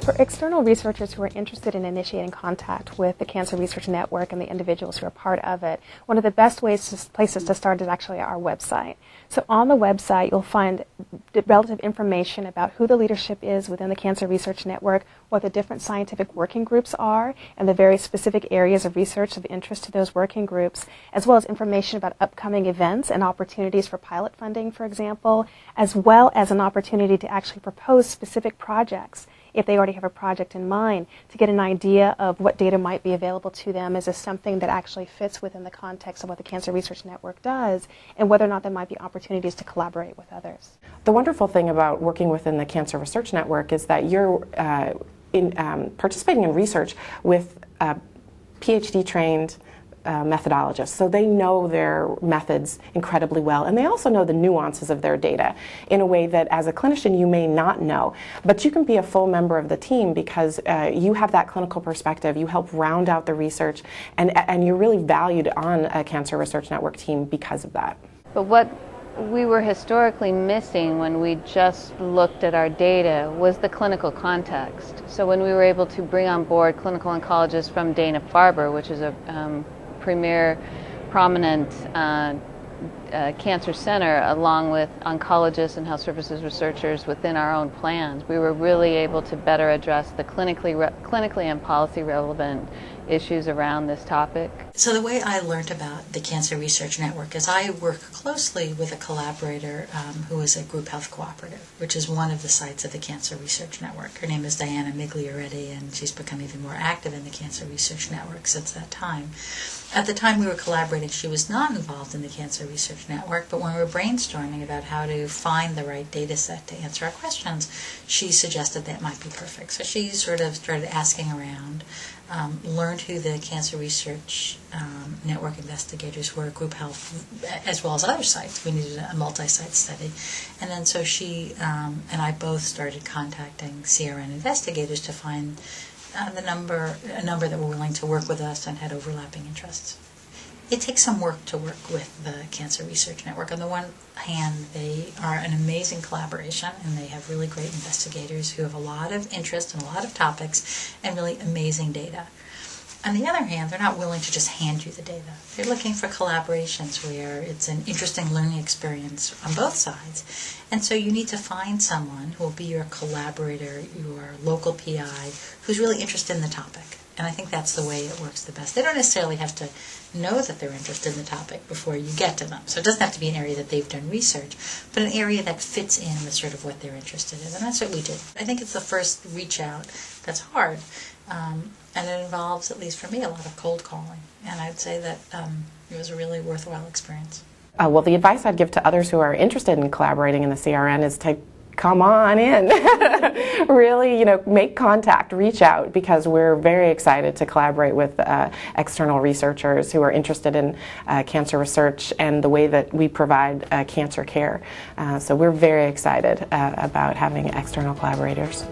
For external researchers who are interested in initiating contact with the Cancer Research Network and the individuals who are part of it, one of the best places to start is actually our website. So on the website, you'll find relative information about who the leadership is within the Cancer Research Network, what the different scientific working groups are, and the very specific areas of research of interest to those working groups, as well as information about upcoming events and opportunities for pilot funding, for example, as well as an opportunity to actually propose specific projects if they already have a project in mind, to get an idea of what data might be available to them. Is this something that actually fits within the context of what the Cancer Research Network does, and whether or not there might be opportunities to collaborate with others. The wonderful thing about working within the Cancer Research Network is that you're participating in research with PhD-trained methodologists, so they know their methods incredibly well, and they also know the nuances of their data in a way that as a clinician you may not know, but you can be a full member of the team because you have that clinical perspective, you help round out the research, and you're really valued on a Cancer Research Network team because of that. But what we were historically missing when we just looked at our data was the clinical context. So when we were able to bring on board clinical oncologists from Dana-Farber, which is a premier prominent cancer center, along with oncologists and health services researchers within our own plans, we were really able to better address the clinically and policy relevant issues around this topic. So the way I learned about the Cancer Research Network is I work closely with a collaborator who is a group health cooperative, which is one of the sites of the Cancer Research Network. Her name is Diana Miglioretti, and she's become even more active in the Cancer Research Network since that time. At the time we were collaborating, she was not involved in the Cancer Research Network, but when we were brainstorming about how to find the right data set to answer our questions, she suggested that might be perfect. So she sort of started asking around, learned who the Cancer Research Network investigators were, group health, as well as other sites. We needed a multi-site study. And then so she and I both started contacting CRN investigators to find a number that were willing to work with us and had overlapping interests. It takes some work to work with the Cancer Research Network. On the one hand, they are an amazing collaboration, and they have really great investigators who have a lot of interest in a lot of topics and really amazing data. On the other hand, they're not willing to just hand you the data. They're looking for collaborations where it's an interesting learning experience on both sides. And so you need to find someone who will be your collaborator, your local PI, who's really interested in the topic. And I think that's the way it works the best. They don't necessarily have to know that they're interested in the topic before you get to them. So it doesn't have to be an area that they've done research, but an area that fits in with sort of what they're interested in. And that's what we did. I think it's the first reach out that's hard. And it involves, at least for me, a lot of cold calling. And I'd say that it was a really worthwhile experience. Well, the advice I'd give to others who are interested in collaborating in the CRN is to come on in. Really, make contact, reach out, because we're very excited to collaborate with external researchers who are interested in cancer research and the way that we provide cancer care. So we're very excited about having external collaborators.